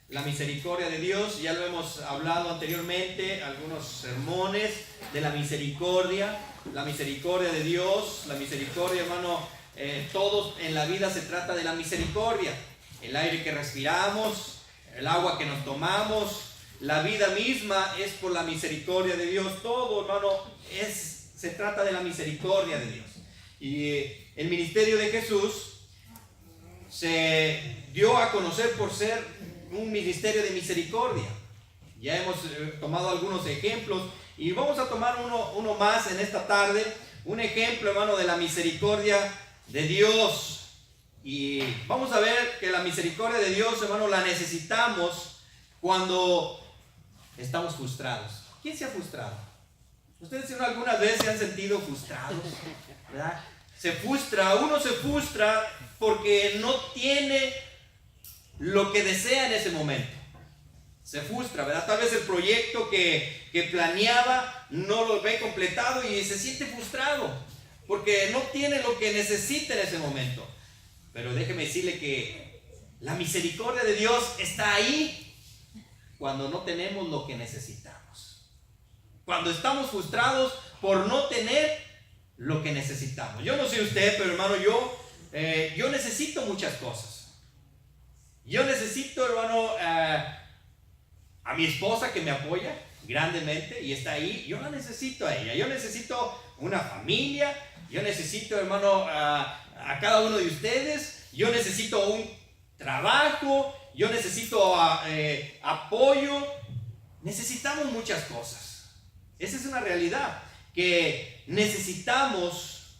la misericordia de Dios. Ya lo hemos hablado anteriormente, algunos sermones de la misericordia de Dios, la misericordia, hermano. Todos en la vida se trata de la misericordia. El aire que respiramos, el agua que nos tomamos, la vida misma es por la misericordia de Dios. Todo, hermano, se trata de la misericordia de Dios. Y el ministerio de Jesús se dio a conocer por ser un ministerio de misericordia. Ya hemos tomado algunos ejemplos y vamos a tomar uno más en esta tarde. Un ejemplo, hermano, de la misericordia de Dios. Y vamos a ver que la misericordia de Dios, hermano, la necesitamos cuando estamos frustrados. ¿Quién se ha frustrado? Ustedes algunas veces se han sentido frustrados, ¿verdad? Uno se frustra porque no tiene lo que desea en ese momento. Se frustra, ¿verdad? Tal vez el proyecto que planeaba no lo ve completado y se siente frustrado porque no tiene lo que necesita en ese momento. Pero déjeme decirle que la misericordia de Dios está ahí cuando no tenemos lo que necesitamos. Cuando estamos frustrados por no tener lo que necesitamos. Yo no sé usted, pero hermano, yo necesito muchas cosas. Yo necesito, hermano, a mi esposa que me apoya grandemente y está ahí. Yo la necesito a ella. Yo necesito una familia. Yo necesito, hermano, a cada uno de ustedes. Yo necesito un trabajo. Yo necesito apoyo. Necesitamos muchas cosas. Esa es una realidad. Que necesitamos,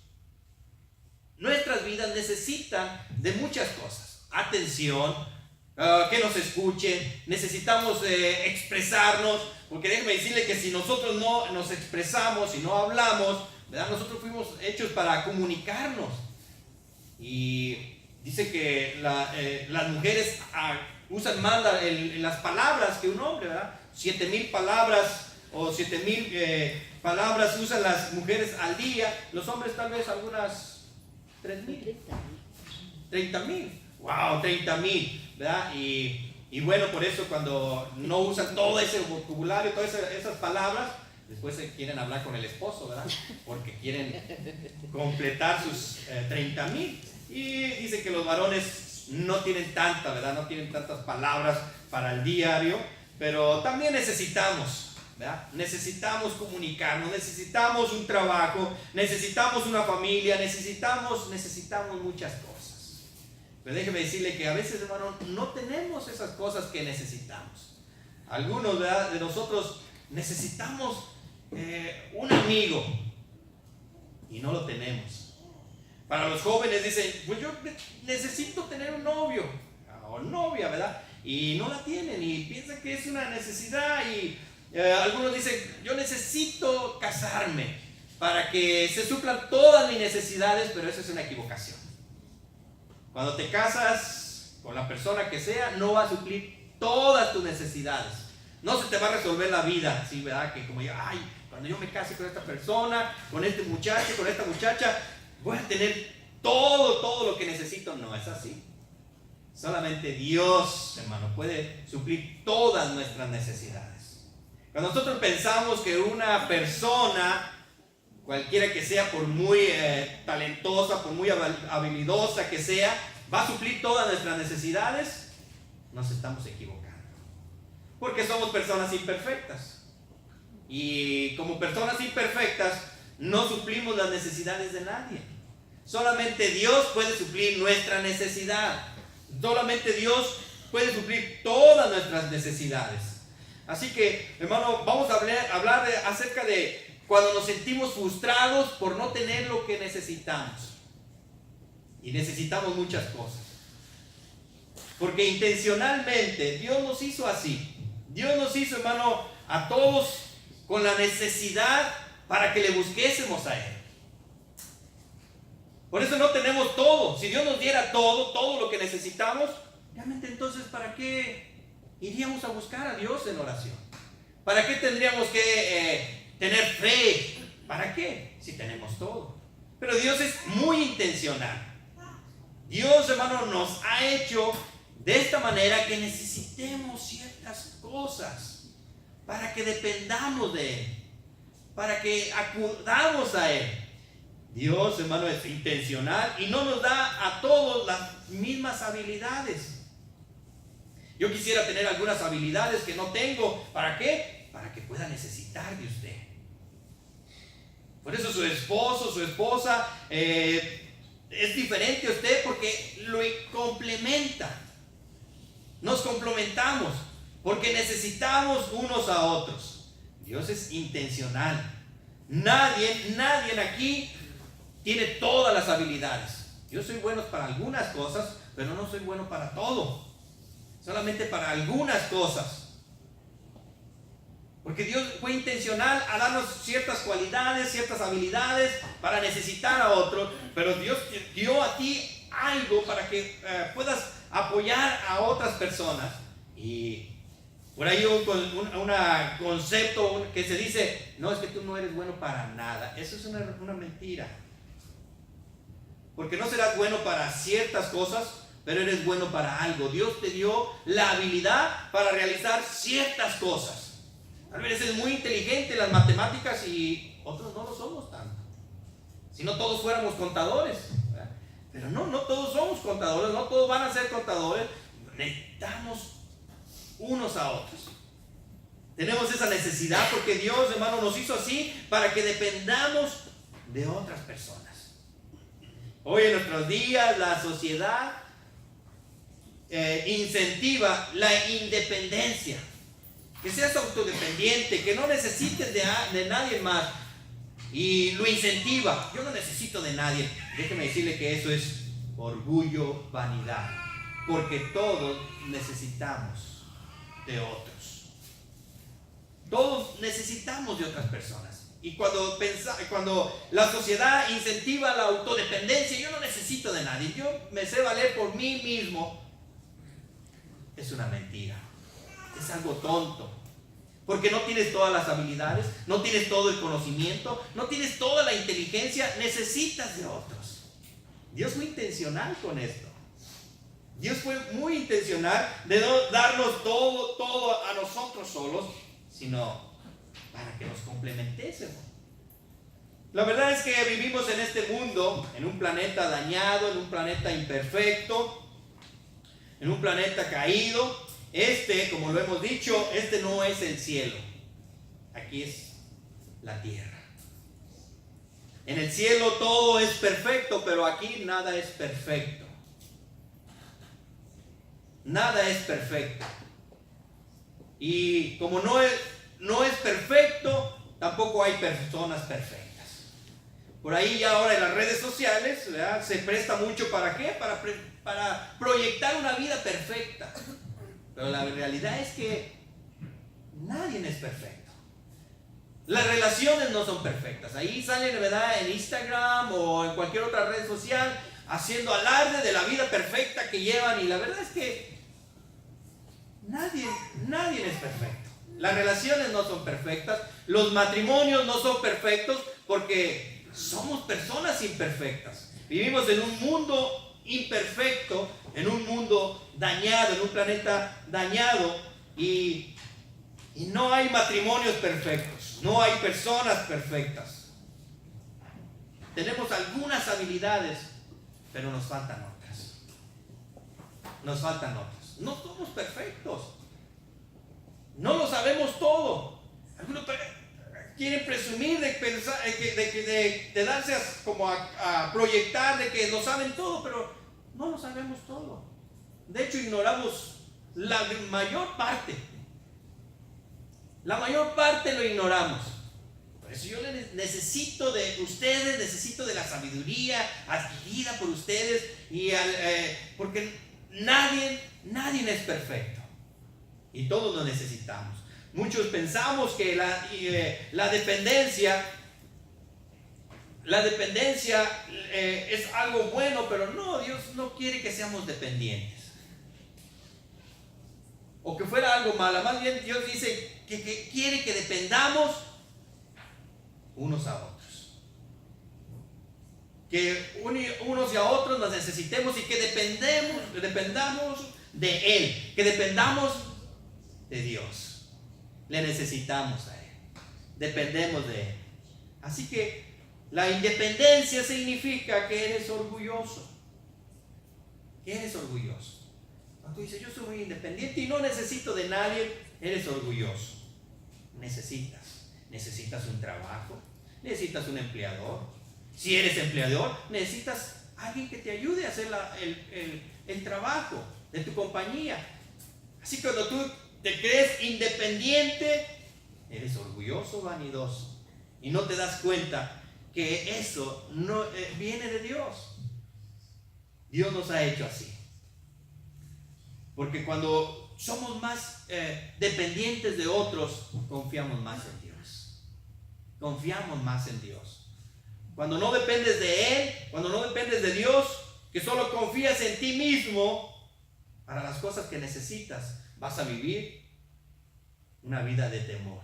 nuestras vidas necesitan de muchas cosas. Atención, que nos escuchen, necesitamos expresarnos, porque déjeme decirle que si nosotros no nos expresamos, si no hablamos, ¿verdad? Nosotros fuimos hechos para comunicarnos. Y dice que las mujeres usan más las palabras que un hombre, ¿verdad? 7,000 palabras o 7,000 palabras usan las mujeres al día. Los hombres tal vez algunas 3,000. 30,000. Wow, 30,000, ¿verdad? Y bueno, por eso cuando no usan todo ese vocabulario, todas esas palabras, después se quieren hablar con el esposo, ¿verdad? Porque quieren completar sus 30,000. Y dice que los varones no tienen tanta, ¿verdad? No tienen tantas palabras para el diario, pero también necesitamos, ¿verdad? Necesitamos comunicarnos, necesitamos un trabajo, necesitamos una familia, necesitamos muchas cosas. Pero déjeme decirle que a veces, hermano, no tenemos esas cosas que necesitamos. Algunos, ¿verdad?, de nosotros necesitamos un amigo y no lo tenemos. Para los jóvenes dicen, pues yo necesito tener un novio o novia, ¿verdad? Y no la tienen y piensan que es una necesidad. Y algunos dicen, yo necesito casarme para que se suplan todas mis necesidades, pero eso es una equivocación. Cuando te casas con la persona que sea, no va a suplir todas tus necesidades. No se te va a resolver la vida, ¿sí? ¿Verdad? Que como yo, cuando yo me case con esta persona, con este muchacho, con esta muchacha, voy a tener todo lo que necesito. No es así. Solamente Dios, hermano, puede suplir todas nuestras necesidades. Cuando nosotros pensamos que una persona, cualquiera que sea, por muy talentosa, por muy habilidosa que sea, va a suplir todas nuestras necesidades, nos estamos equivocando. Porque somos personas imperfectas. Y como personas imperfectas, no suplimos las necesidades de nadie. Solamente Dios puede suplir nuestra necesidad. Solamente Dios puede suplir todas nuestras necesidades. Así que, hermano, vamos a hablar acerca de cuando nos sentimos frustrados por no tener lo que necesitamos. Y necesitamos muchas cosas. Porque intencionalmente Dios nos hizo así. Dios nos hizo, hermano, a todos con la necesidad para que le busquésemos a Él. Por eso no tenemos todo. Si Dios nos diera todo lo que necesitamos, realmente entonces ¿para qué iríamos a buscar a Dios en oración? ¿Para qué tendríamos que tener fe? ¿Para qué? Si tenemos todo. Pero Dios es muy intencional. Dios, hermano, nos ha hecho de esta manera que necesitemos ciertas cosas para que dependamos de Él, para que acudamos a Él. Dios, hermano, es intencional y no nos da a todos las mismas habilidades. Yo quisiera tener algunas habilidades que no tengo. ¿Para qué? Para que pueda necesitar de usted. Por eso su esposo, su esposa es diferente a usted porque lo complementa. Nos complementamos porque necesitamos unos a otros. Dios es intencional. Nadie aquí tiene todas las habilidades. Yo soy bueno para algunas cosas, pero no soy bueno para todo. Solamente para algunas cosas. Porque Dios fue intencional a darnos ciertas cualidades, ciertas habilidades para necesitar a otros. Pero Dios te dio a ti algo para que puedas apoyar a otras personas. Y por ahí un concepto que se dice, no, es que tú no eres bueno para nada. Eso es una mentira. Porque no serás bueno para ciertas cosas, pero eres bueno para algo. Dios te dio la habilidad para realizar ciertas cosas. Tal vez eres muy inteligente en las matemáticas y otros no lo somos tanto. Si no todos fuéramos contadores, ¿verdad? Pero no todos somos contadores, no todos van a ser contadores. Necesitamos unos a otros. Tenemos esa necesidad porque Dios, hermano, nos hizo así para que dependamos de otras personas. Hoy en nuestros días la sociedad incentiva la independencia. Que seas autodependiente, que no necesites de nadie más. Y lo incentiva. Yo no necesito de nadie. Déjeme decirle que eso es orgullo, vanidad. Porque todos necesitamos de otros. Todos necesitamos de otras personas. Y cuando la sociedad incentiva la autodependencia, yo no necesito de nadie. Yo me sé valer por mí mismo. Es una mentira. Es algo tonto. Porque no tienes todas las habilidades, no tienes todo el conocimiento, no tienes toda la inteligencia, necesitas de otros. Dios fue intencional con esto. Dios fue muy intencional de no darnos todo a nosotros solos, sino para que nos complementésemos. La verdad es que vivimos en este mundo, en un planeta dañado, en un planeta imperfecto, en un planeta caído. Como lo hemos dicho, no es el cielo. Aquí es la tierra. En el cielo todo es perfecto, pero aquí nada es perfecto. Nada es perfecto. Y como no es perfecto, tampoco hay personas perfectas. Por ahí ya ahora en las redes sociales, ¿verdad?, se presta mucho ¿para qué? Para proyectar una vida perfecta. Pero la realidad es que nadie es perfecto. Las relaciones no son perfectas. Ahí salen, ¿verdad?, en Instagram o en cualquier otra red social haciendo alarde de la vida perfecta que llevan. Y la verdad es que nadie es perfecto. Las relaciones no son perfectas. Los matrimonios no son perfectos porque somos personas imperfectas. Vivimos en un mundo imperfecto, en un mundo dañado, en un planeta dañado, y no hay matrimonios perfectos, no hay personas perfectas. Tenemos algunas habilidades, pero nos faltan otras. Nos faltan otras. No somos perfectos. No lo sabemos todo. Algunos quieren presumir de pensar, de darse como a proyectar de que lo saben todo, pero no lo sabemos todo. De hecho, ignoramos la mayor parte. La mayor parte lo ignoramos. Por eso yo necesito de ustedes, necesito de la sabiduría adquirida por ustedes, porque nadie es perfecto. Y todos lo necesitamos. Muchos pensamos que la dependencia es algo bueno, pero no, Dios no quiere que seamos dependientes. O que fuera algo malo. Más bien Dios dice que quiere que dependamos unos a otros. Que unos y a otros nos necesitemos y que dependamos de Él, que dependamos de Dios. Le necesitamos a Él, dependemos de Él. Así que la independencia significa que eres orgulloso. Que eres orgulloso. Cuando tú dices, yo soy muy independiente y no necesito de nadie, eres orgulloso. Necesitas un trabajo, necesitas un empleador. Si eres empleador, necesitas alguien que te ayude a hacer el trabajo de tu compañía. Así que cuando tú te crees independiente, eres orgulloso, vanidoso, y no te das cuenta que eso no viene de Dios. Dios nos ha hecho así. Porque cuando somos más dependientes de otros, confiamos más en Dios. Confiamos más en Dios. Cuando no dependes de Él, cuando no dependes de Dios, que solo confías en ti mismo para las cosas que necesitas, vas a vivir una vida de temor.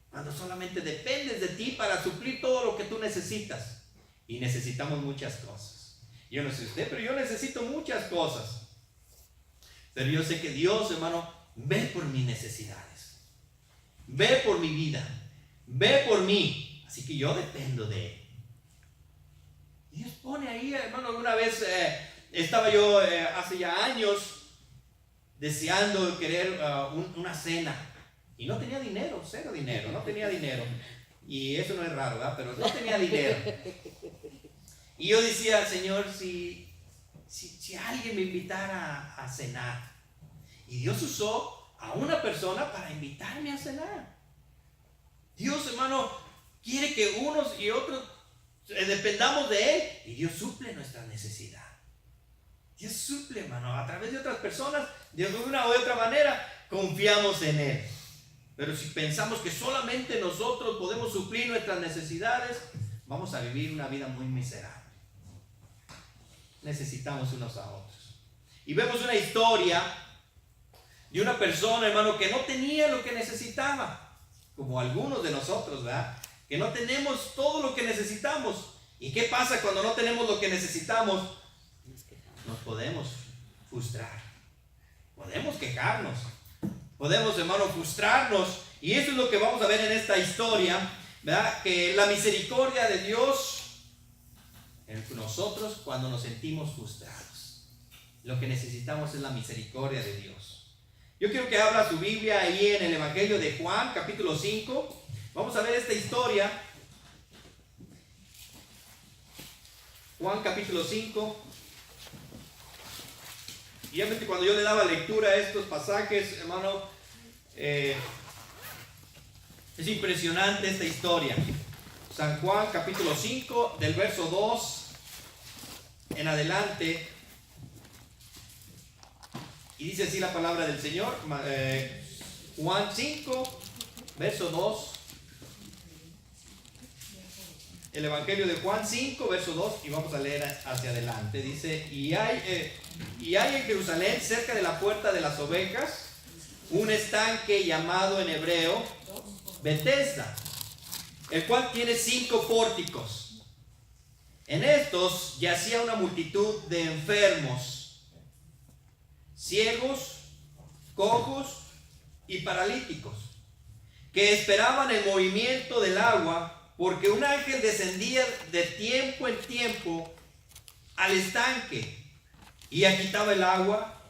Cuando solamente dependes de ti para suplir todo lo que tú necesitas. Y necesitamos muchas cosas. Yo no sé usted, pero yo necesito muchas cosas. Pero yo sé que Dios, hermano, ve por mis necesidades. Ve por mi vida. Ve por mí. Así que yo dependo de Él. Dios pone ahí, hermano. Una vez estaba yo hace ya años deseando querer una cena. Y no tenía dinero, cero dinero, no tenía dinero. Y eso no es raro, ¿verdad? Pero no tenía dinero. Y yo decía, Señor, si alguien me invitara a cenar. Y Dios usó a una persona para invitarme a cenar. Dios, hermano, quiere que unos y otros dependamos de Él. Y Dios suple nuestra necesidad. Dios suple, hermano, a través de otras personas, de una u otra manera, confiamos en Él. Pero si pensamos que solamente nosotros podemos suplir nuestras necesidades, vamos a vivir una vida muy miserable. Necesitamos unos a otros. Y vemos una historia de una persona, hermano, que no tenía lo que necesitaba, como algunos de nosotros, ¿verdad? Que no tenemos todo lo que necesitamos. ¿Y qué pasa cuando no tenemos lo que necesitamos? Nos podemos frustrar, podemos quejarnos, podemos, hermano, frustrarnos. Y eso es lo que vamos a ver en esta historia, ¿verdad? Que la misericordia de Dios en nosotros cuando nos sentimos frustrados. Lo que necesitamos es la misericordia de Dios. Yo quiero que abra su Biblia ahí en el Evangelio de Juan, capítulo 5. Vamos a ver esta historia. Juan, capítulo 5. Y obviamente cuando yo le daba lectura a estos pasajes, hermano, es impresionante esta historia. San Juan capítulo 5, del verso 2 en adelante. Y dice así la palabra del Señor. Juan 5, verso 2. El Evangelio de Juan 5, verso 2, y vamos a leer hacia adelante. Dice, y hay en Jerusalén, cerca de la puerta de las ovejas, un estanque llamado en hebreo Betesda, el cual tiene 5 pórticos. En estos yacía una multitud de enfermos, ciegos, cojos y paralíticos, que esperaban el movimiento del agua, porque un ángel descendía de tiempo en tiempo al estanque y agitaba el agua.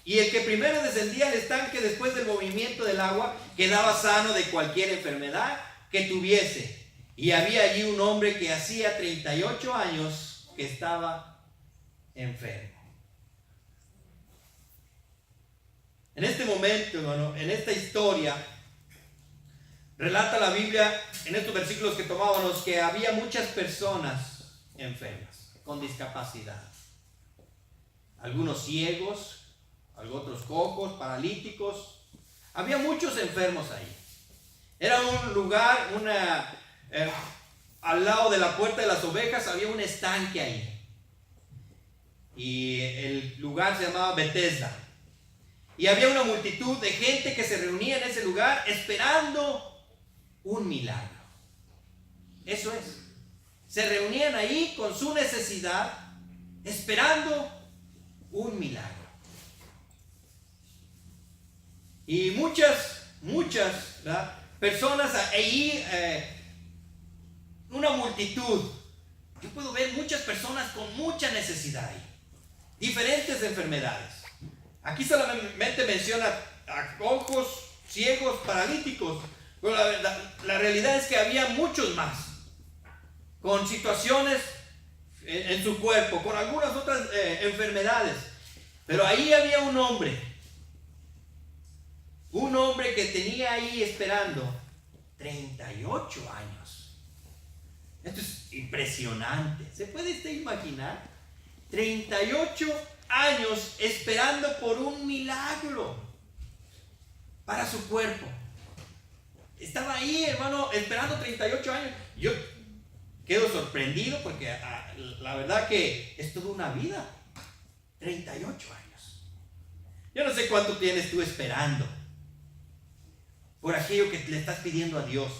Y el que primero descendía al estanque después del movimiento del agua quedaba sano de cualquier enfermedad que tuviese. Y había allí un hombre que hacía 38 años que estaba enfermo. En este momento, hermano, en esta historia, relata la Biblia, en estos versículos que tomábamos, que había muchas personas enfermas, con discapacidad. Algunos ciegos, otros cojos, paralíticos. Había muchos enfermos ahí. Era un lugar, al lado de la puerta de las ovejas había un estanque ahí. Y el lugar se llamaba Betesda. Y había una multitud de gente que se reunía en ese lugar esperando un milagro. Eso es. Se reunían ahí con su necesidad, esperando un milagro. Y muchas, ¿verdad?, personas ahí, una multitud. Yo puedo ver muchas personas con mucha necesidad ahí, diferentes enfermedades. Aquí solamente menciona a cojos, ciegos, paralíticos, pero la realidad es que había muchos más, con situaciones en su cuerpo, con algunas otras enfermedades. Pero ahí había un hombre que tenía ahí esperando 38 años. Esto es impresionante. ¿Se puede usted imaginar? 38 años esperando por un milagro para su cuerpo. Estaba ahí, hermano, esperando 38 años. Yo quedo sorprendido porque la verdad que es toda una vida. 38 años. Yo no sé cuánto tienes tú esperando por aquello que le estás pidiendo a Dios.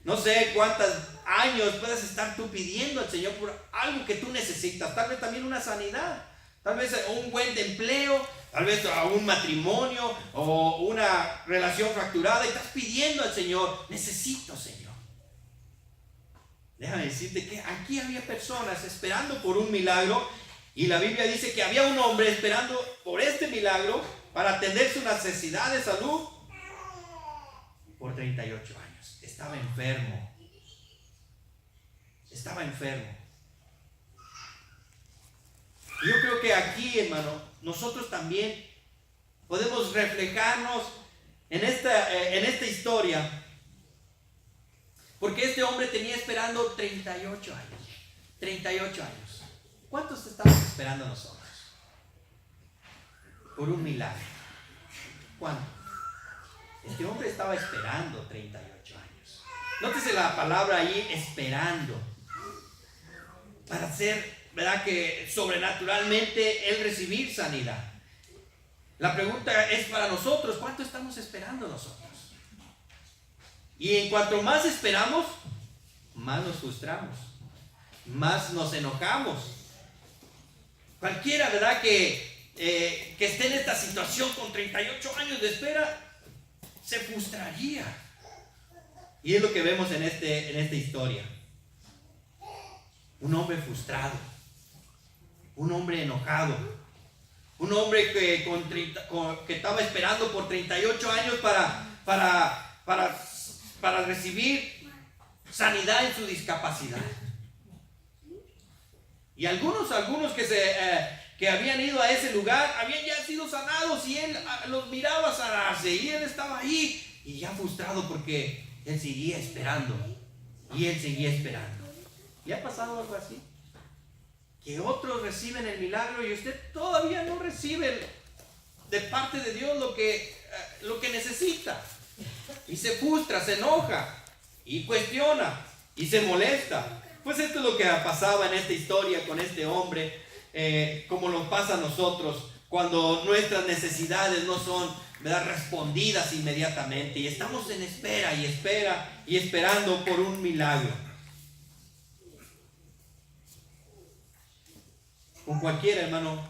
No sé cuántos años puedes estar tú pidiendo al Señor por algo que tú necesitas. Tal vez también una sanidad, tal vez un buen empleo, tal vez un matrimonio o una relación fracturada. Y estás pidiendo al Señor, necesito, Señor. Déjame decirte que aquí había personas esperando por un milagro. Y la Biblia dice que había un hombre esperando por este milagro para atender su necesidad de salud por 38 años. Estaba enfermo. Estaba enfermo. Yo creo que aquí, hermano, nosotros también podemos reflejarnos en esta historia. Porque este hombre tenía esperando 38 años. 38 años. ¿Cuántos estamos esperando nosotros por un milagro? ¿Cuántos? Este hombre estaba esperando 38 años. Nótese la palabra ahí, esperando. Para hacer, ¿verdad?, que sobrenaturalmente él recibir sanidad. La pregunta es para nosotros, ¿cuánto estamos esperando nosotros? Y en cuanto más esperamos, más nos frustramos, más nos enojamos. Cualquiera, ¿verdad?, que esté en esta situación con 38 años de espera, se frustraría. Y es lo que vemos en esta historia. Un hombre frustrado, un hombre enojado, un hombre que estaba esperando por 38 años para recibir sanidad en su discapacidad. Y algunos que habían ido a ese lugar habían ya sido sanados y él los miraba sanarse y él estaba ahí y ya frustrado porque él seguía esperando y él seguía esperando. ¿Y ha pasado algo así? Que otros reciben el milagro y usted todavía no recibe de parte de Dios lo que necesita y se frustra, se enoja y cuestiona y se molesta. Pues esto es lo que pasaba en esta historia con este hombre, como nos pasa a nosotros cuando nuestras necesidades no son, ¿verdad?, respondidas inmediatamente y estamos en espera y esperando por un milagro. Con cualquiera, hermano,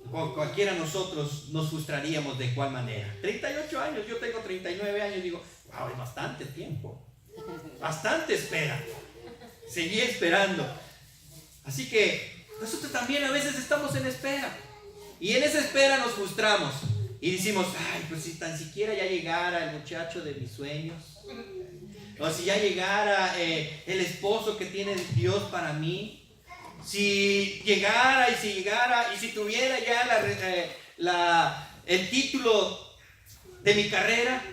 con cualquiera de nosotros nos frustraríamos de cuál manera. 38 años, yo tengo 39 años y digo, wow, es bastante tiempo, bastante espera. Seguí esperando. Así que nosotros también a veces estamos en espera. Y en esa espera nos frustramos. Y decimos, ay, pues si tan siquiera ya llegara el muchacho de mis sueños. O si ya llegara el esposo que tiene Dios para mí. Si llegara y si tuviera ya el título de mi carrera.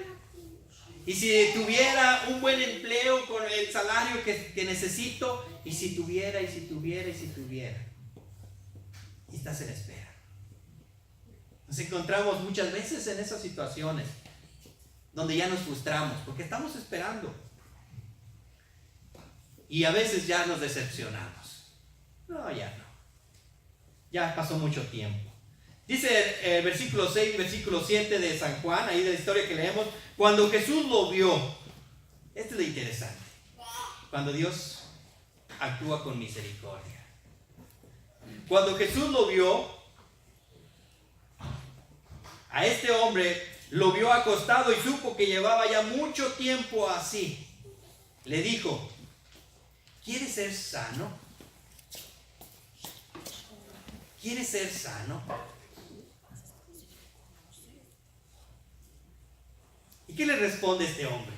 Y si tuviera un buen empleo con el salario que necesito, y si tuviera. Y estás en espera. Nos encontramos muchas veces en esas situaciones donde ya nos frustramos porque estamos esperando. Y a veces ya nos decepcionamos. No, ya no. Ya pasó mucho tiempo. Dice el versículo 6 y versículo 7 de San Juan, ahí de la historia que leemos, cuando Jesús lo vio. Esto es lo interesante. Cuando Dios actúa con misericordia. Cuando Jesús lo vio, a este hombre lo vio acostado y supo que llevaba ya mucho tiempo así. Le dijo: ¿quieres ser sano? ¿Quieres ser sano? ¿Y qué le responde este hombre?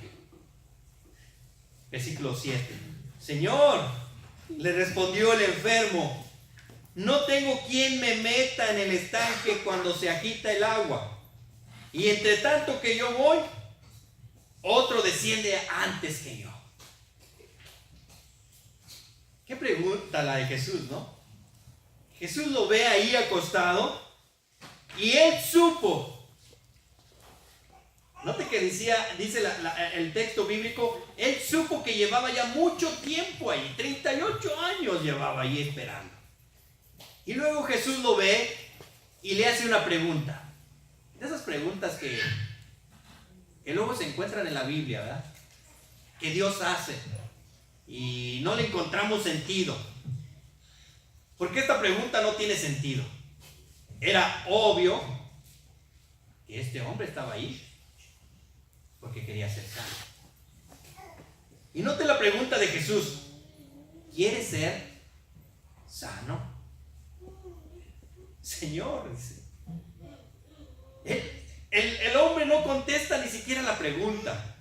Versículo 7. Señor, le respondió el enfermo, no tengo quien me meta en el estanque cuando se agita el agua. Y entre tanto que yo voy, otro desciende antes que yo. Qué pregunta la de Jesús, ¿no? Jesús lo ve ahí acostado y él supo. Note que dice el texto bíblico, él supo que llevaba ya mucho tiempo ahí, 38 años llevaba ahí esperando. Y luego Jesús lo ve y le hace una pregunta. De esas preguntas que luego se encuentran en la Biblia, ¿verdad? Que Dios hace y no le encontramos sentido. Porque esta pregunta no tiene sentido. Era obvio que este hombre estaba ahí porque quería ser sano. Y note la pregunta de Jesús: ¿quieres ser sano? Señor, el hombre no contesta ni siquiera la pregunta,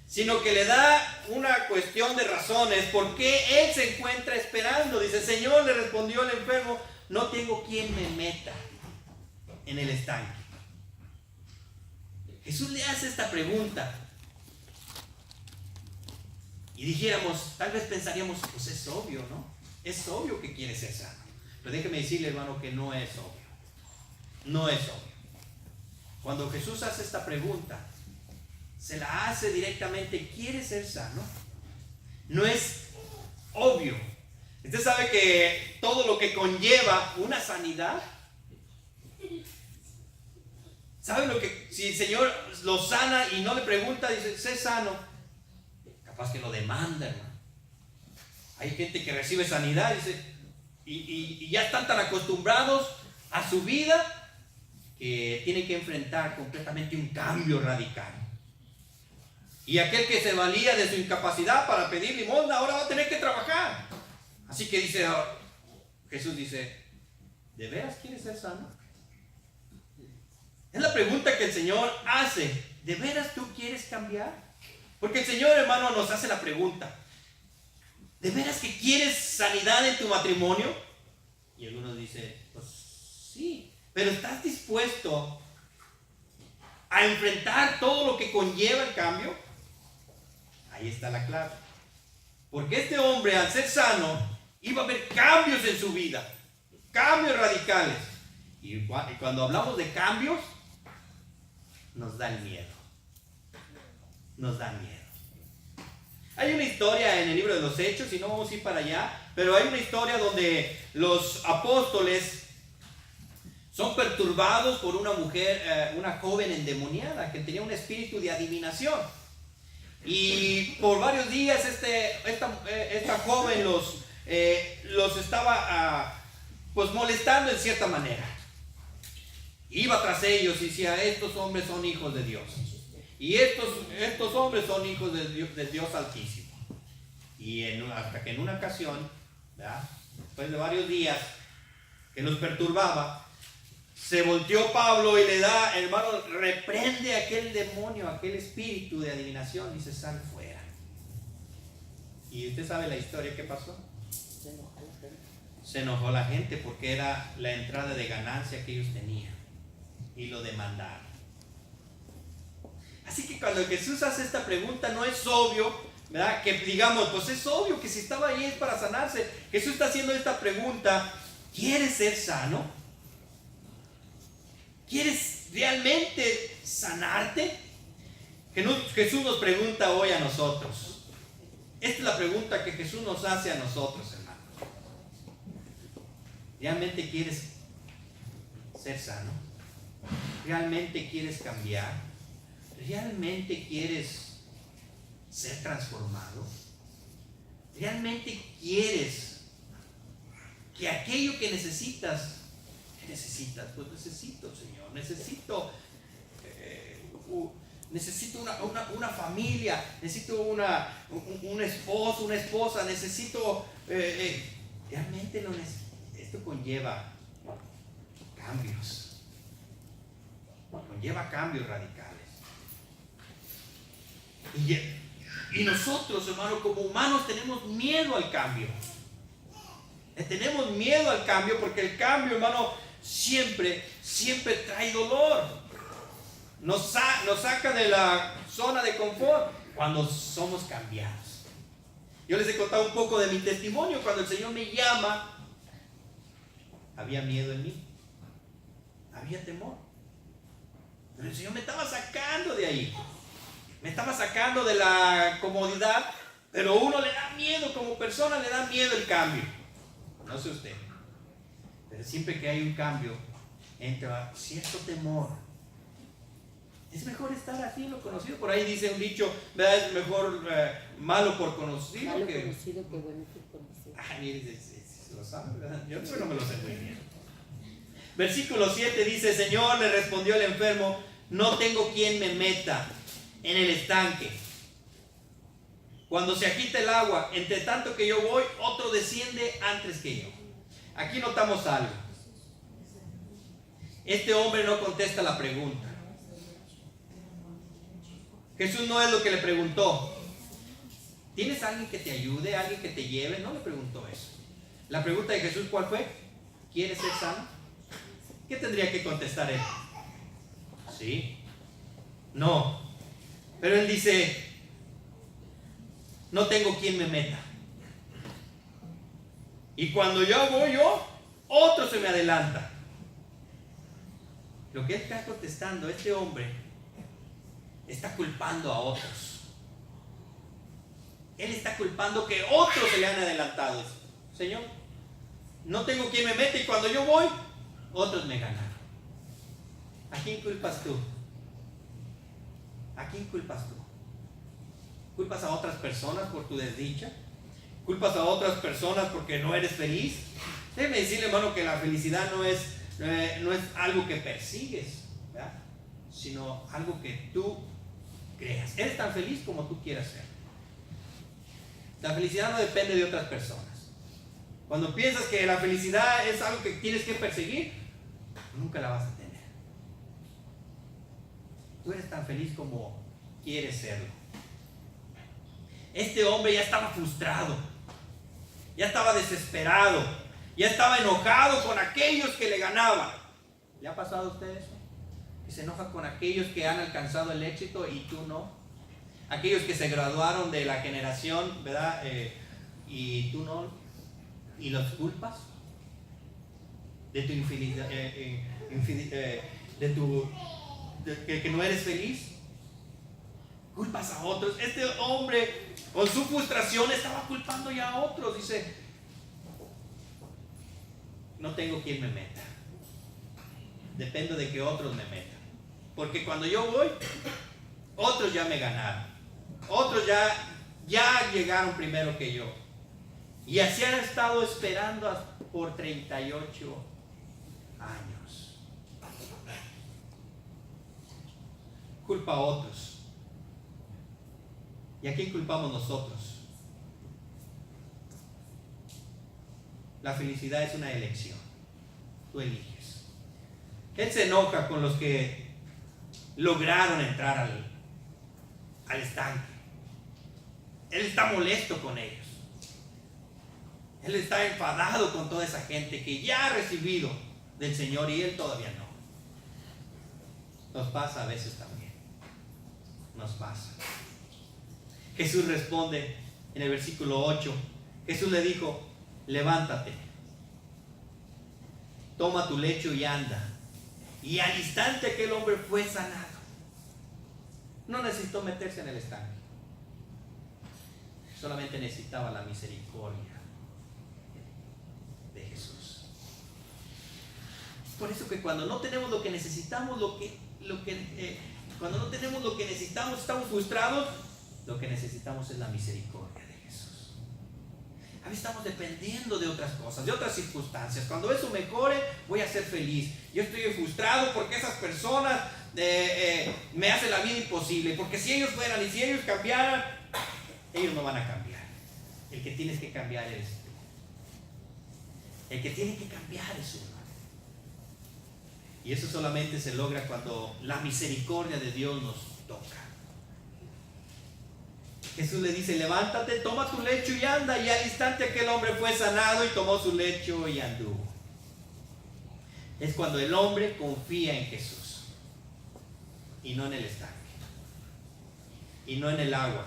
sino que le da una cuestión de razones por qué él se encuentra esperando. Dice: Señor, le respondió el enfermo, no tengo quien me meta en el estanque. Jesús le hace esta pregunta y dijéramos, tal vez pensaríamos, pues es obvio, ¿no? Es obvio que quiere ser sano. Pero déjeme decirle, hermano, que no es obvio. No es obvio. Cuando Jesús hace esta pregunta, se la hace directamente: ¿quiere ser sano? No es obvio. Usted sabe que todo lo que conlleva una sanidad, ¿sabe lo que? Si el Señor lo sana y no le pregunta, dice: sé sano, capaz que lo demanda, hermano. Hay gente que recibe sanidad, dice, y ya están tan acostumbrados a su vida que tienen que enfrentar completamente un cambio radical. Y aquel que se valía de su incapacidad para pedir limosna, ahora va a tener que trabajar. Así que dice, Jesús dice: ¿de veras quieres ser sano? Es la pregunta que el Señor hace. ¿De veras tú quieres cambiar? Porque el Señor, hermano, nos hace la pregunta: ¿de veras que quieres sanidad en tu matrimonio? Y algunos dicen, pues sí, pero ¿estás dispuesto a enfrentar todo lo que conlleva el cambio? Ahí está la clave. Porque este hombre, al ser sano, iba a haber cambios en su vida, cambios radicales. Y cuando hablamos de cambios, nos da el miedo. Nos da miedo. Hay una historia en el libro de los Hechos, y no vamos a ir para allá, pero hay una historia donde los apóstoles son perturbados por una mujer, una joven endemoniada que tenía un espíritu de adivinación. Y por varios días esta joven los estaba pues molestando en cierta manera. Iba tras ellos y decía: estos hombres son hijos de Dios. Y estos hombres son hijos de Dios Altísimo. Y hasta que en una ocasión, ¿verdad?, después de varios días que los perturbaba, se volteó Pablo y le da, hermano, reprende a aquel demonio, a aquel espíritu de adivinación, y dice: sal fuera. Y usted sabe la historia, ¿qué pasó? Se enojó la gente porque era la entrada de ganancia que ellos tenían y lo demandaron. Así que cuando Jesús hace esta pregunta, no es obvio, ¿verdad?, que digamos, pues es obvio que si estaba ahí es para sanarse. Jesús está haciendo esta pregunta: ¿quieres ser sano? ¿Quieres realmente sanarte? Jesús nos pregunta hoy a nosotros. Esta es la pregunta que Jesús nos hace a nosotros, hermano. ¿Realmente quieres ser sano? ¿Realmente quieres cambiar? ¿Realmente quieres ser transformado? ¿Realmente quieres que aquello que necesitas? ¿Qué necesitas? Pues necesito, Señor, necesito necesito una familia, necesito un esposo, una esposa, necesito... realmente esto conlleva cambios. Conlleva cambios radicales. Y nosotros, hermano, como humanos tenemos miedo al cambio. Tenemos miedo al cambio porque el cambio, hermano, siempre trae dolor. Nos saca de la zona de confort cuando somos cambiados. Yo les he contado un poco de mi testimonio. Cuando el Señor me llama, había miedo en mí, había temor, pero el Señor me estaba sacando de ahí, me estaba sacando de la comodidad. Pero uno le da miedo, como persona le da miedo el cambio. No sé usted, pero siempre que hay un cambio entra cierto temor. Es mejor estar así en lo conocido. Por ahí dice un dicho, ¿verdad? Es mejor malo por conocido malo que conocido que bueno por conocido. Mire, lo sabe, ¿verdad? Yo no me lo sé muy bien. Versículo 7 dice: Señor, le respondió el enfermo, no tengo quien me meta en el estanque cuando se agita el agua. Entre tanto que yo voy, otro desciende antes que yo. Aquí notamos algo. Este hombre no contesta la pregunta. Jesús no es lo que le preguntó: ¿tienes alguien que te ayude, alguien que te lleve? No le preguntó eso. La pregunta de Jesús, ¿cuál fue? ¿Quieres ser sano? ¿Qué tendría que contestar él? ¿Sí? No. Pero él dice: no tengo quien me meta. Y cuando yo voy otro se me adelanta. Lo que él está contestando, este hombre está culpando a otros. Él está culpando que otros se le han adelantado. Señor, no tengo quien me meta, y cuando yo voy, otros me ganaron. ¿A quién culpas tú? ¿A quién culpas tú? ¿Culpas a otras personas por tu desdicha? ¿Culpas a otras personas porque no eres feliz? Déjeme decirle, hermano, que la felicidad no es algo que persigues, ¿verdad? Sino algo que tú creas. Eres tan feliz como tú quieras ser. La felicidad no depende de otras personas. Cuando piensas que la felicidad es algo que tienes que perseguir, nunca la vas a tener. Tú eres tan feliz como quieres serlo. Este hombre ya estaba frustrado, ya estaba desesperado, ya estaba enojado con aquellos que le ganaban. ¿Le ha pasado a usted eso? Que se enoja con aquellos que han alcanzado el éxito y tú no. Aquellos que se graduaron de la generación, ¿verdad? Y tú no. Y los culpas de tu infidelidad, que no eres feliz. Culpas a otros. Este hombre, con su frustración, estaba culpando ya a otros. Dice: no tengo quien me meta. Dependo de que otros me metan. Porque cuando yo voy, otros ya me ganaron. Otros ya llegaron primero que yo. Y así han estado esperando por 38 años. Culpa a otros. ¿Y a quién culpamos nosotros? La felicidad es una elección. Tú eliges. Él se enoja con los que lograron entrar al estanque. Él está molesto con ellos. Él está enfadado con toda esa gente que ya ha recibido del Señor y él todavía no. Nos pasa a veces también. Nos pasa. Jesús responde en el versículo 8. Jesús le dijo: levántate, toma tu lecho y anda. Y al instante aquel hombre fue sanado. No necesitó meterse en el estanque. Solamente necesitaba la misericordia de Jesús. Por eso que cuando no tenemos lo que necesitamos, cuando no tenemos lo que necesitamos, estamos frustrados, lo que necesitamos es la misericordia de Jesús. A veces estamos dependiendo de otras cosas, de otras circunstancias. Cuando eso mejore, voy a ser feliz. Yo estoy frustrado porque esas personas me hace la vida imposible, porque si ellos fueran y si ellos cambiaran, ellos no van a cambiar. El que tienes que cambiar eres tú. El que tiene que cambiar es uno. Y eso solamente se logra cuando la misericordia de Dios nos toca. Jesús le dice: levántate, toma tu lecho y anda. Y al instante aquel hombre fue sanado y tomó su lecho y anduvo. Es cuando el hombre confía en Jesús y no en el estanque y no en el agua.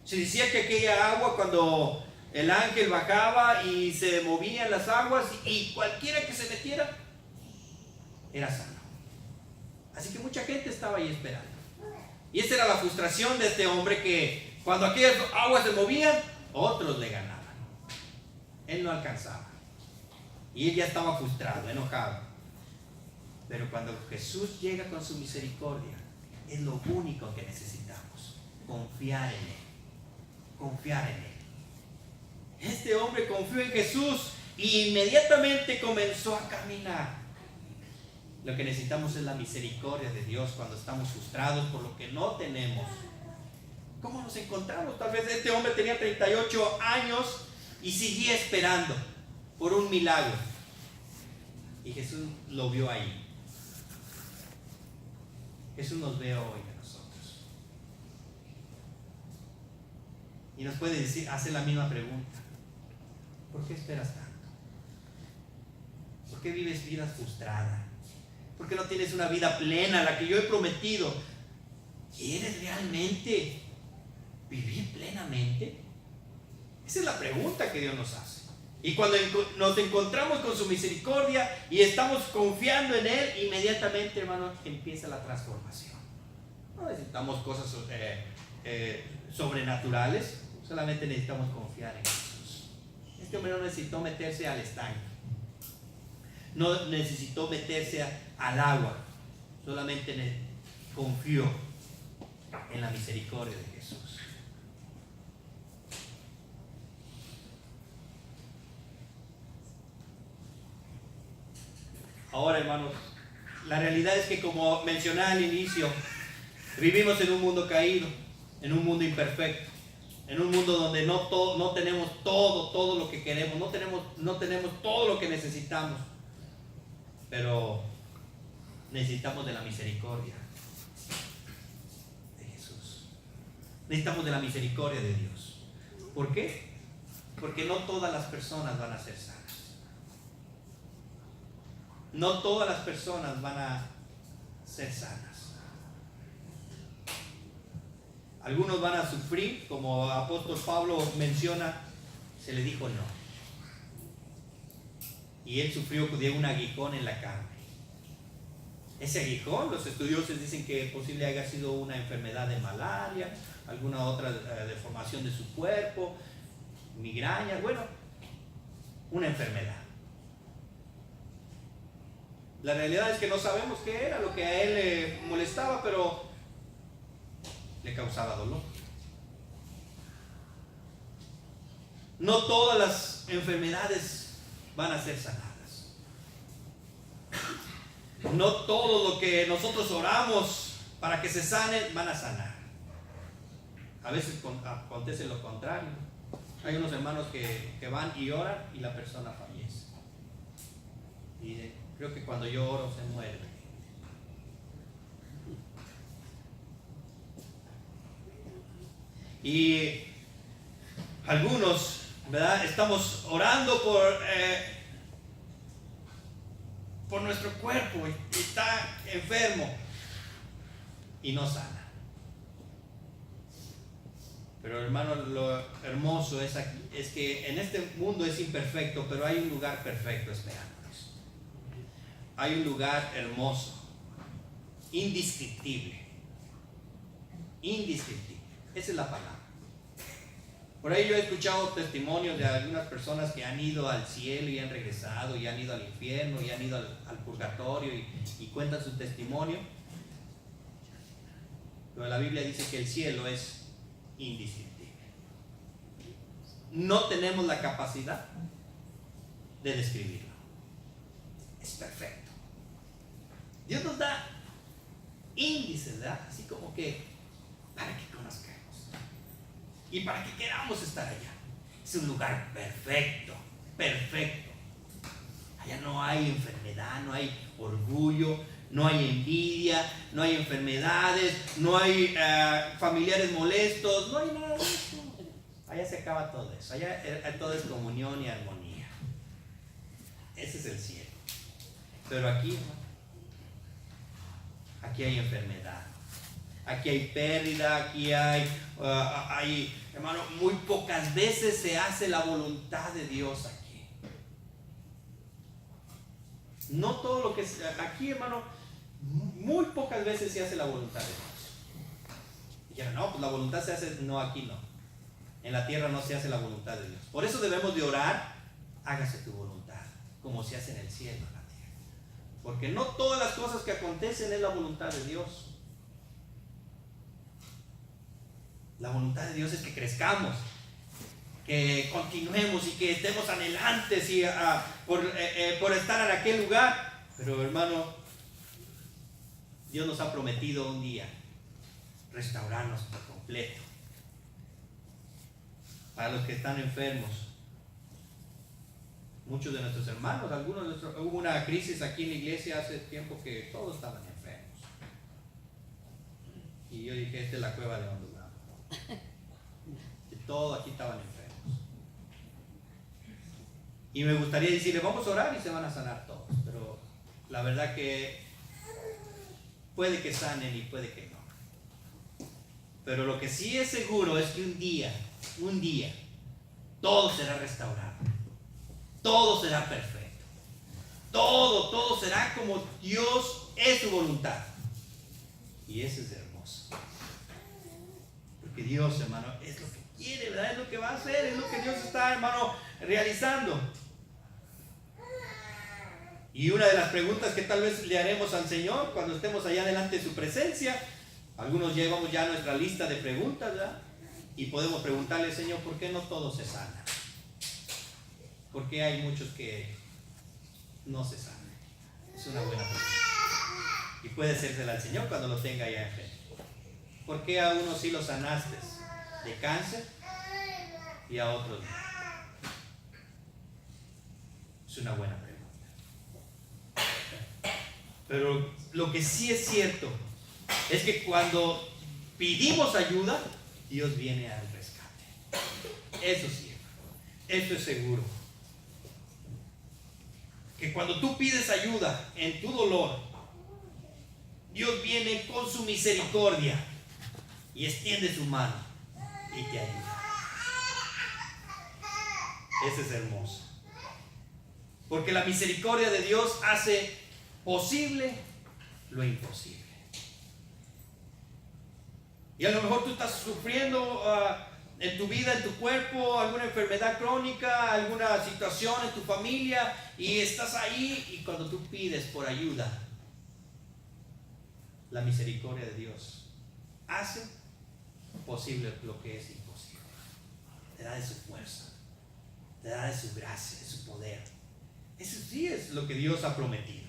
Se decía que aquella agua, cuando el ángel bajaba y se movían las aguas, y cualquiera que se metiera era sano. Así que mucha gente estaba ahí esperando. Y esa era la frustración de este hombre, que cuando aquellas aguas se movían, otros le ganaban. Él no alcanzaba. Y él ya estaba frustrado, enojado. Pero cuando Jesús llega con su misericordia, es lo único que necesitamos: confiar en Él. Confiar en Él. Este hombre confió en Jesús y inmediatamente comenzó a caminar. Lo que necesitamos es la misericordia de Dios cuando estamos frustrados por lo que no tenemos. ¿Cómo nos encontramos? Tal vez este hombre tenía 38 años y seguía esperando por un milagro. Y Jesús lo vio ahí. Jesús nos ve hoy a nosotros. Y nos puede decir, hace la misma pregunta: ¿por qué esperas tanto? ¿Por qué vives vidas frustradas? ¿Por qué no tienes una vida plena, la que yo he prometido? ¿Quieres realmente vivir plenamente? Esa es la pregunta que Dios nos hace. Y cuando nos encontramos con su misericordia y estamos confiando en Él, inmediatamente, hermanos, empieza la transformación. No necesitamos cosas sobrenaturales, solamente necesitamos confiar en Jesús. Este hombre no necesitó meterse al estanque, no necesitó meterse al agua, solamente confió en la misericordia de Jesús. Ahora, hermanos, la realidad es que, como mencioné al inicio, vivimos en un mundo caído, en un mundo imperfecto, en un mundo donde no tenemos todo lo que queremos, no tenemos todo lo que necesitamos, pero necesitamos de la misericordia de Jesús. Necesitamos de la misericordia de Dios. ¿Por qué? Porque no todas las personas van a ser sanas. No todas las personas van a ser sanas. Algunos van a sufrir, como apóstol Pablo menciona, se le dijo no. Y él sufrió de un aguijón en la carne. Ese aguijón, los estudiosos dicen que posible haya sido una enfermedad de malaria, alguna otra deformación de su cuerpo, migraña, bueno, una enfermedad. La realidad es que no sabemos qué era lo que a él le molestaba, pero le causaba dolor. No todas las enfermedades van a ser sanadas. No todo lo que nosotros oramos para que se sanen van a sanar. A veces acontece lo contrario. Hay unos hermanos que van y oran y la persona fallece. Y creo que cuando yo oro se muere. Y algunos, ¿verdad?, estamos orando por nuestro cuerpo y está enfermo y no sana. Pero, hermano, lo hermoso es que en este mundo es imperfecto, pero hay un lugar perfecto esperándonos. Hay un lugar hermoso, indescriptible. Indescriptible. Esa es la palabra. Por ahí yo he escuchado testimonios de algunas personas que han ido al cielo y han regresado, y han ido al infierno y han ido al purgatorio y cuentan su testimonio. Pero la Biblia dice que el cielo es indescriptible. No tenemos la capacidad de describirlo. Es perfecto. Dios nos da índice, ¿verdad? Así como que para que conozcamos y para que queramos estar allá. Es un lugar perfecto, perfecto. Allá no hay enfermedad, no hay orgullo, no hay envidia, no hay enfermedades, no hay familiares molestos, no hay nada de eso. Allá se acaba todo eso, allá todo es comunión y armonía. Ese es el cielo. Pero aquí, aquí hay enfermedad, aquí hay pérdida, aquí hay, hermano, muy pocas veces se hace la voluntad de Dios aquí. No todo lo que es aquí, hermano, muy pocas veces se hace la voluntad de Dios. Y ya no, pues la voluntad se hace, no, aquí no. En la tierra no se hace la voluntad de Dios. Por eso debemos de orar, hágase tu voluntad, como se hace en el cielo, en la tierra. Porque no todas las cosas que acontecen es la voluntad de Dios. La voluntad de Dios es que crezcamos, que continuemos y que estemos anhelantes y, por estar en aquel lugar. Pero hermano, Dios nos ha prometido un día restaurarnos por completo. Para los que están enfermos, muchos de nuestros hermanos, hubo una crisis aquí en la iglesia hace tiempo que todos estaban enfermos. Y yo dije, esta es la cueva de Ondulado. Todos aquí estaban enfermos. Y me gustaría decirle, vamos a orar y se van a sanar todos. Pero la verdad que puede que sanen y puede que no. Pero lo que sí es seguro es que un día, todo será restaurado. Todo será perfecto. Todo será como Dios es su voluntad. Y eso es hermoso. Porque Dios, hermano, es lo que quiere, ¿verdad? Es lo que va a hacer, es lo que Dios está, hermano, realizando. Y una de las preguntas que tal vez le haremos al Señor cuando estemos allá delante de su presencia, algunos llevamos ya nuestra lista de preguntas, ¿verdad? Y podemos preguntarle, Señor, ¿por qué no todo se sana? ¿Por qué hay muchos que no se sanan? Es una buena pregunta. Y puede hacérsela al Señor cuando lo tenga allá enfrente. ¿Por qué a unos sí los sanaste de cáncer y a otros no? Es una buena pregunta. Pero lo que sí es cierto es que cuando pedimos ayuda, Dios viene al rescate. Eso sí, esto es seguro. Que cuando tú pides ayuda en tu dolor, Dios viene con su misericordia y extiende su mano y te ayuda. Ese es hermoso. Porque la misericordia de Dios hace posible lo imposible. Y a lo mejor tú estás sufriendo en tu vida, en tu cuerpo, alguna enfermedad crónica, alguna situación en tu familia, y estás ahí, y cuando tú pides por ayuda, la misericordia de Dios hace posible lo que es imposible. Te da de su fuerza, te da de su gracia, de su poder. Eso sí es lo que Dios ha prometido.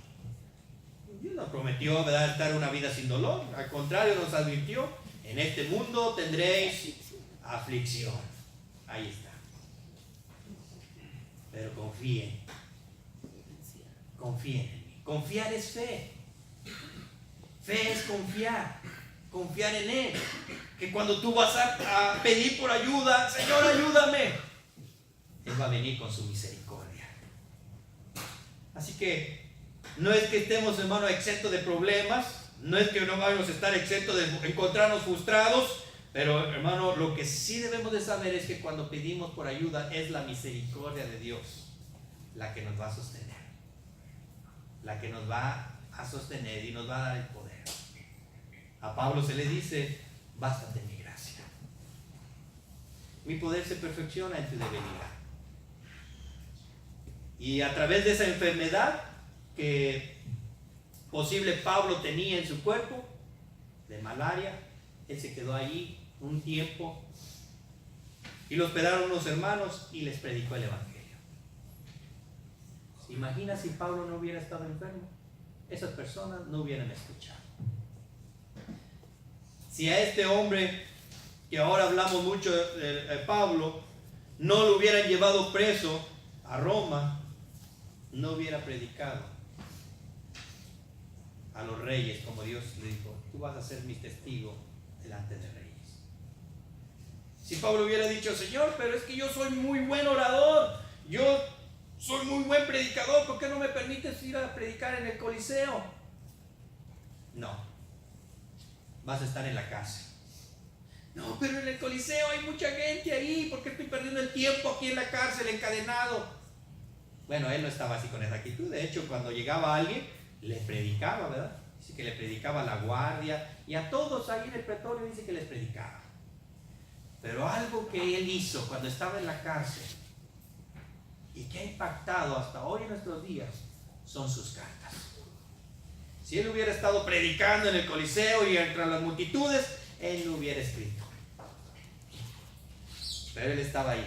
Dios no prometió, ¿verdad?, dar una vida sin dolor. Al contrario, nos advirtió: en este mundo tendréis aflicción. Ahí está. Pero confíen en mí. Confiar es fe. Fe es confiar en Él. Que cuando tú vas a pedir por ayuda, Señor, ayúdame, Él va a venir con su misericordia. Así que no es que estemos, hermano, exentos de problemas, no es que no vamos a estar exentos de encontrarnos frustrados, pero, hermano, lo que sí debemos de saber es que cuando pedimos por ayuda es la misericordia de Dios la que nos va a sostener, la que nos va a sostener y nos va a dar el poder. A Pablo se le dice: bástate mi gracia, mi poder se perfecciona en tu debilidad. Y a través de esa enfermedad que posible Pablo tenía en su cuerpo, de malaria, él se quedó allí un tiempo y lo hospedaron unos hermanos y les predicó el evangelio. ¿Se imagina si Pablo no hubiera estado enfermo? Esas personas no hubieran escuchado. Si a este hombre, que ahora hablamos mucho de Pablo, no lo hubieran llevado preso a Roma, no hubiera predicado a los reyes como Dios le dijo: tú vas a ser mi testigo delante de reyes. Si Pablo hubiera dicho: Señor, pero es que yo soy muy buen orador, yo soy muy buen predicador, ¿por qué no me permites ir a predicar en el Coliseo? No, vas a estar en la cárcel. No, pero en el Coliseo hay mucha gente ahí, ¿por qué estoy perdiendo el tiempo aquí en la cárcel encadenado? Bueno, él no estaba así con esa actitud. De hecho, cuando llegaba alguien, le predicaba, ¿verdad? Dice que le predicaba a la guardia y a todos ahí en el pretorio, dice que les predicaba. Pero algo que él hizo cuando estaba en la cárcel y que ha impactado hasta hoy en nuestros días son sus cartas. Si él hubiera estado predicando en el Coliseo y entre las multitudes, él no hubiera escrito. Pero él estaba ahí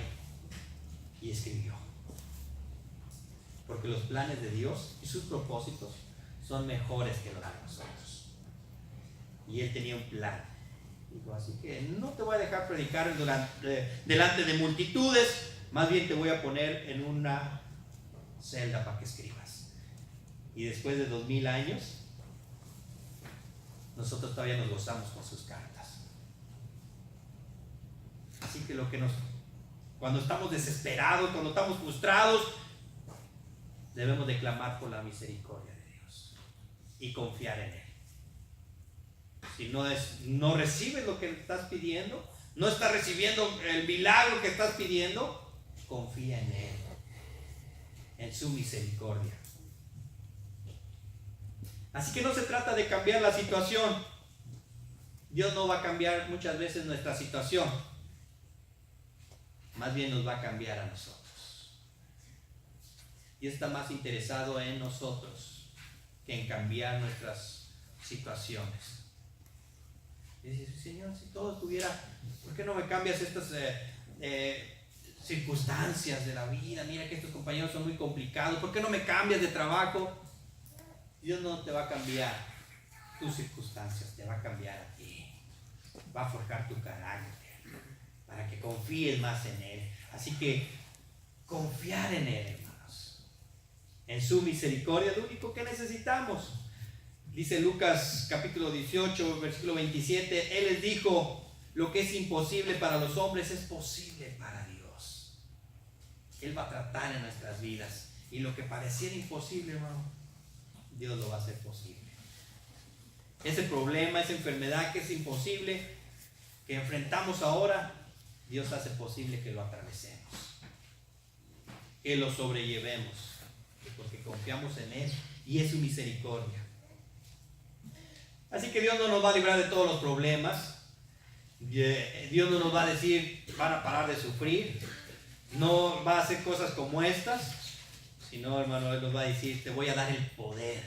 y escribió. Porque los planes de Dios y sus propósitos son mejores que los de nosotros. Y él tenía un plan. Dijo: así que no te voy a dejar predicar delante de multitudes, más bien te voy a poner en una celda para que escribas. Y después de 2000 años, nosotros todavía nos gozamos con sus cartas. Así que cuando estamos desesperados, cuando estamos frustrados, debemos de clamar por la misericordia de Dios y confiar en Él. Si no recibes lo que estás pidiendo, no estás recibiendo el milagro que estás pidiendo, confía en Él, en su misericordia. Así que no se trata de cambiar la situación. Dios no va a cambiar muchas veces nuestra situación, más bien nos va a cambiar a nosotros. Y está más interesado en nosotros que en cambiar nuestras situaciones. Y dice: Señor, si todo estuviera, ¿por qué no me cambias estas circunstancias de la vida? Mira que estos compañeros son muy complicados, ¿por qué no me cambias de trabajo? Dios no te va a cambiar tus circunstancias, te va a cambiar a ti, va a forjar tu carácter para que confíes más en Él. Así que confiar en Él, hermanos, en su misericordia, es lo único que necesitamos. Dice Lucas capítulo 18, versículo 27, Él les dijo: lo que es imposible para los hombres es posible para Dios. Él va a tratar en nuestras vidas, y lo que pareciera imposible, hermano, Dios lo va a hacer posible. Ese problema, esa enfermedad que es imposible, que enfrentamos ahora, Dios hace posible que lo atravesemos, que lo sobrellevemos, porque confiamos en Él y es su misericordia. Así que Dios no nos va a librar de todos los problemas. Dios no nos va a decir: van a parar de sufrir. No va a hacer cosas como estas. Sino, hermano, Él nos va a decir: te voy a dar el poder.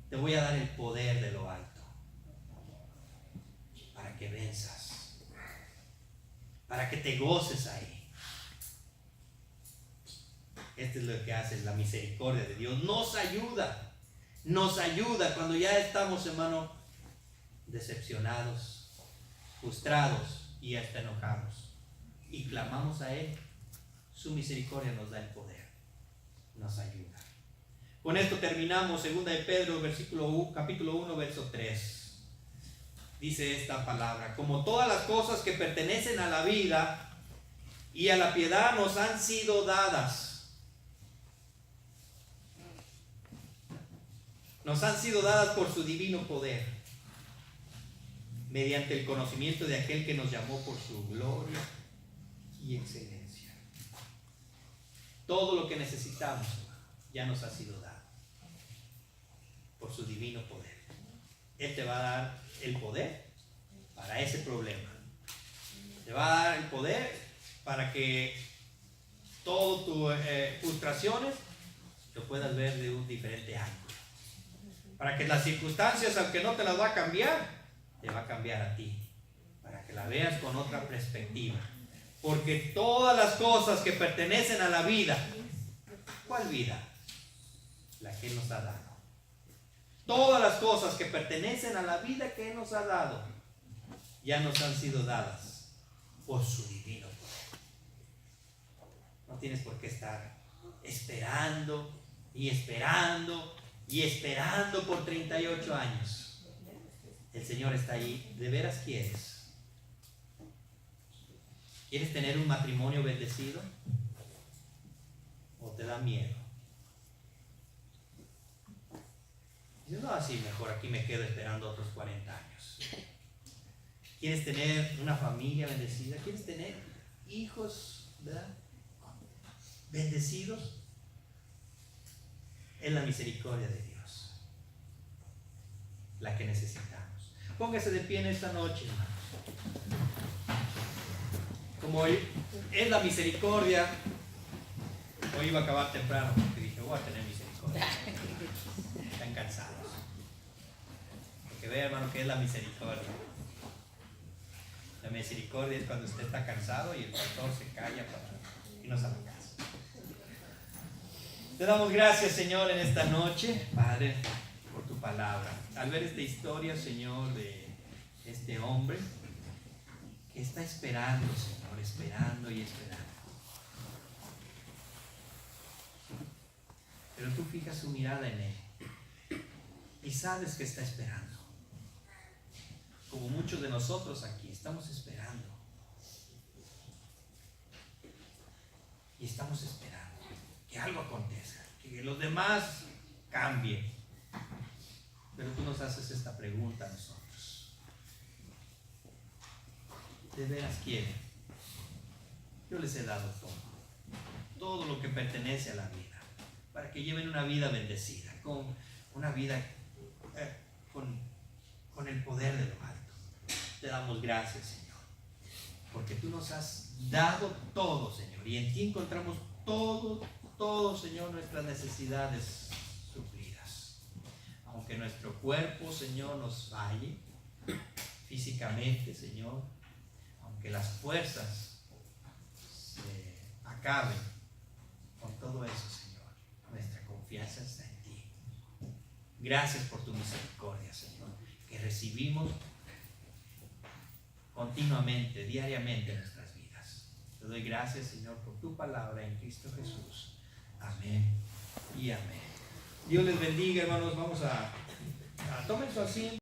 Te voy a dar el poder de lo alto. Para que venzas. Para que te goces ahí. Esto es lo que hace la misericordia de Dios. Nos ayuda cuando ya estamos, hermano, decepcionados, frustrados y hasta enojados, y clamamos a Él. Su misericordia nos da el poder, nos ayuda. Con esto terminamos. 2 de Pedro capítulo 1 verso 3. Dice esta palabra: como todas las cosas que pertenecen a la vida y a la piedad nos han sido dadas. Nos han sido dadas por su divino poder, mediante el conocimiento de aquel que nos llamó por su gloria y excelencia. Todo lo que necesitamos ya nos ha sido dado por su divino poder. Él te va a dar el poder para ese problema. Te va a dar el poder para que todas tus frustraciones lo puedas ver de un diferente ángulo. Para que las circunstancias, aunque no te las va a cambiar, te va a cambiar a ti. Para que la veas con otra perspectiva. Porque todas las cosas que pertenecen a la vida, ¿cuál vida? La que Él nos ha dado. Todas las cosas que pertenecen a la vida que Él nos ha dado, ya nos han sido dadas por su divino poder. No tienes por qué estar esperando y esperando y esperando por 38 años. El Señor está ahí. ¿De veras quieres? ¿Quieres tener un matrimonio bendecido? ¿O te da miedo? Dices, no, así mejor aquí me quedo esperando otros 40 años. ¿Quieres tener una familia bendecida? ¿Quieres tener hijos, ¿verdad?, bendecidos? Es la misericordia de Dios la que necesitamos. Póngase de pie en esta noche, hermanos. Como hoy es la misericordia, hoy iba a acabar temprano porque dije, voy a tener misericordia. Están cansados. Porque vea, hermano, que es la misericordia. La misericordia es cuando usted está cansado y el pastor se calla para irnos a la casa. Te damos gracias, Señor, en esta noche, Padre, por tu palabra. Al ver esta historia, Señor, de este hombre que está esperando, Señor, esperando y esperando. Pero tú fijas su mirada en él y sabes que está esperando. Como muchos de nosotros aquí, estamos esperando. Y estamos esperando que algo acontezca, que los demás cambien. Pero tú nos haces esta pregunta a nosotros. ¿De veras quieren? Yo les he dado todo lo que pertenece a la vida, para que lleven una vida bendecida, con una vida con el poder de lo alto. Te damos gracias, Señor, porque tú nos has dado todo, Señor, y en ti encontramos todo, Señor, nuestras necesidades suplidas. Aunque nuestro cuerpo, Señor, nos falle físicamente, Señor, aunque las fuerzas se acaben, con todo eso, Señor, nuestra confianza está en ti. Gracias por tu misericordia, Señor, que recibimos continuamente, diariamente en nuestras vidas. Te doy gracias, Señor, por tu palabra en Cristo Jesús. Amén y amén. Dios les bendiga, hermanos. Vamos a tomen su asiento.